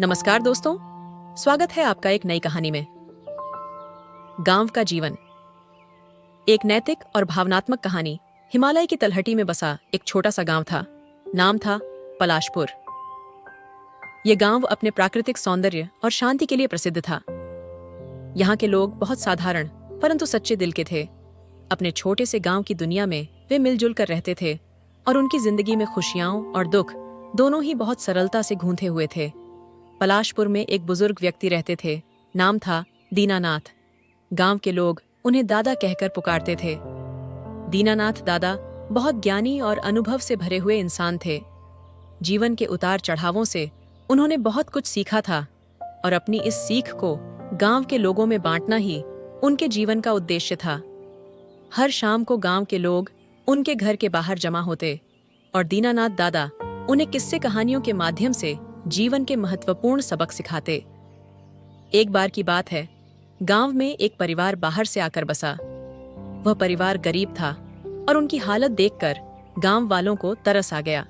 नमस्कार दोस्तों, स्वागत है आपका एक नई कहानी में। गांव का जीवन। एक नैतिक और भावनात्मक कहानी। हिमालय की तलहटी में बसा एक छोटा सा गांव था। नाम था पलाशपुर। यह गांव अपने प्राकृतिक सौंदर्य और शांति के लिए प्रसिद्ध था। यहाँ के लोग बहुत साधारण परंतु सच्चे दिल के थे। अपने छोटे से गांव की दुनिया में वे मिलजुल कर रहते थे और उनकी जिंदगी में खुशियां और दुख दोनों ही बहुत सरलता से गूंथे हुए थे। पलाशपुर में एक बुजुर्ग व्यक्ति रहते थे। नाम था दीनानाथ। गांव के लोग उन्हें दादा कहकर पुकारते थे। दीनानाथ दादा बहुत ज्ञानी और अनुभव से भरे हुए इंसान थे। जीवन के उतार चढ़ावों से उन्होंने बहुत कुछ सीखा था और अपनी इस सीख को गांव के लोगों में बांटना ही उनके जीवन का उद्देश्य था। हर शाम को गांव के लोग उनके घर के बाहर जमा होते और दीनानाथ दादा उन्हें किस्से कहानियों के माध्यम से जीवन के महत्वपूर्ण सबक सिखाते। एक बार की बात है, गांव में एक परिवार बाहर से आकर बसा। वह परिवार गरीब था और उनकी हालत देखकर गांव वालों को तरस आ गया।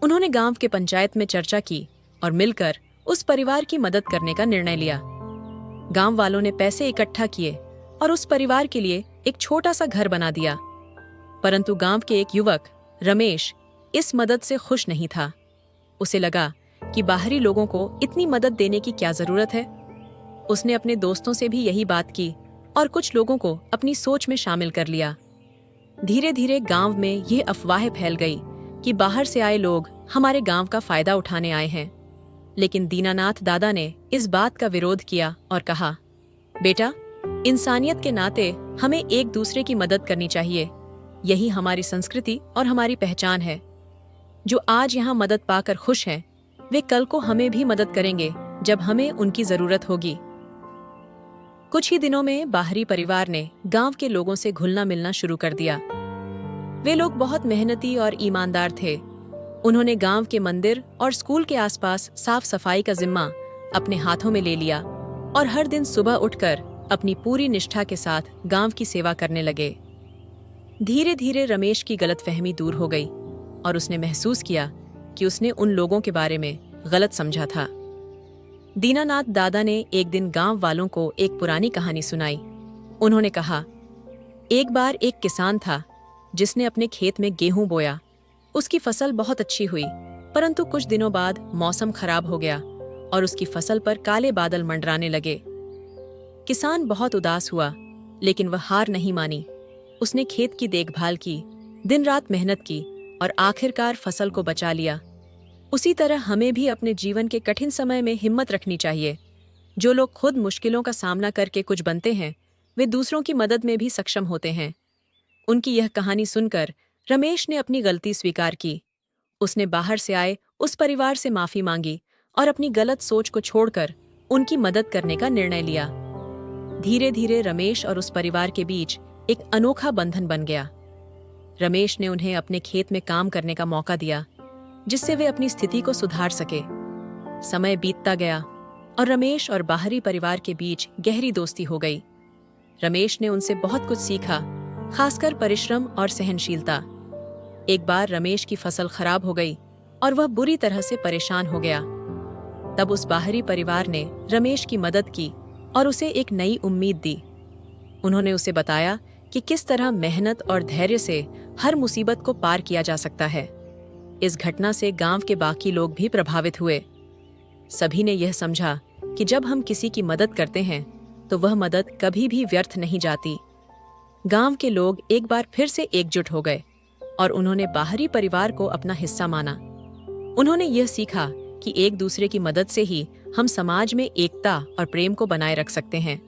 उन्होंने गांव के पंचायत में चर्चा की और मिलकर उस परिवार की मदद करने का निर्णय लिया। गांव वालों ने पैसे इकट्ठा किए और उस परिवार के लिए एक छोटा सा घर बना दिया। परंतु गांव के एक युवक रमेश इस मदद से खुश नहीं था। उसे लगा कि बाहरी लोगों को इतनी मदद देने की क्या जरूरत है। उसने अपने दोस्तों से भी यही बात की और कुछ लोगों को अपनी सोच में शामिल कर लिया। धीरे धीरे गांव में यह अफवाह फैल गई कि बाहर से आए लोग हमारे गांव का फायदा उठाने आए हैं। लेकिन दीनानाथ दादा ने इस बात का विरोध किया और कहा, बेटा, इंसानियत के नाते हमें एक दूसरे की मदद करनी चाहिए। यही हमारी संस्कृति और हमारी पहचान है। जो आज यहाँ मदद पाकर खुश हैं, वे कल को हमें भी मदद करेंगे जब हमें उनकी जरूरत होगी। कुछ ही दिनों में बाहरी परिवार ने गांव के लोगों से घुलना मिलना शुरू कर दिया। वे लोग बहुत मेहनती और ईमानदार थे। उन्होंने गांव के मंदिर और स्कूल के आसपास साफ सफाई का जिम्मा अपने हाथों में ले लिया और हर दिन सुबह उठकर अपनी पूरी निष्ठा के साथ गांव की सेवा करने लगे। धीरे धीरे रमेश की गलतफहमी दूर हो गई और उसने महसूस किया कि उसने उन लोगों के बारे में गलत समझा था। दीनानाथ दादा ने एक दिन गांव वालों को एक पुरानी कहानी सुनाई। उन्होंने कहा, एक बार एक किसान था जिसने अपने खेत में गेहूं बोया। उसकी फसल बहुत अच्छी हुई, परंतु कुछ दिनों बाद मौसम खराब हो गया और उसकी फसल पर काले बादल मंडराने लगे। किसान बहुत उदास हुआ, लेकिन वह हार नहीं मानी। उसने खेत की देखभाल की, दिन रात मेहनत की और आखिरकार फसल को बचा लिया। उसी तरह हमें भी अपने जीवन के कठिन समय में हिम्मत रखनी चाहिए। जो लोग खुद मुश्किलों का सामना करके कुछ बनते हैं, वे दूसरों की मदद में भी सक्षम होते हैं। उनकी यह कहानी सुनकर रमेश ने अपनी गलती स्वीकार की। उसने बाहर से आए उस परिवार से माफी मांगी और अपनी गलत सोच को छोड़कर उनकी मदद करने का निर्णय लिया। धीरे धीरे रमेश और उस परिवार के बीच एक अनोखा बंधन बन गया। रमेश ने उन्हें अपने खेत में काम करने का मौका दिया, जिससे वे अपनी स्थिति को सुधार सके। समय बीतता गया और रमेश और बाहरी परिवार के बीच गहरी दोस्ती हो गई। रमेश ने उनसे बहुत कुछ सीखा, खासकर परिश्रम और सहनशीलता। एक बार रमेश की फसल खराब हो गई और वह बुरी तरह से परेशान हो गया। तब उस बाहरी परिवार ने रमेश की मदद की और उसे एक नई उम्मीद दी। उन्होंने उसे बताया कि किस तरह मेहनत और धैर्य से हर मुसीबत को पार किया जा सकता है। इस घटना से गांव के बाकी लोग भी प्रभावित हुए। सभी ने यह समझा कि जब हम किसी की मदद करते हैं तो वह मदद कभी भी व्यर्थ नहीं जाती। गांव के लोग एक बार फिर से एकजुट हो गए और उन्होंने बाहरी परिवार को अपना हिस्सा माना। उन्होंने यह सीखा कि एक दूसरे की मदद से ही हम समाज में एकता और प्रेम को बनाए रख सकते हैं।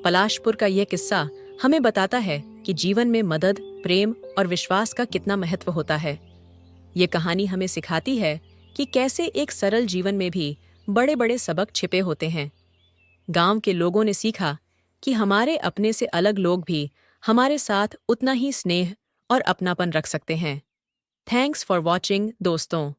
पलाशपुर का यह किस्सा हमें बताता है कि जीवन में मदद, प्रेम और विश्वास का कितना महत्व होता है। ये कहानी हमें सिखाती है कि कैसे एक सरल जीवन में भी बड़े बड़े सबक छिपे होते हैं। गांव के लोगों ने सीखा कि हमारे अपने से अलग लोग भी हमारे साथ उतना ही स्नेह और अपनापन रख सकते हैं। थैंक्स फॉर वॉचिंग दोस्तों।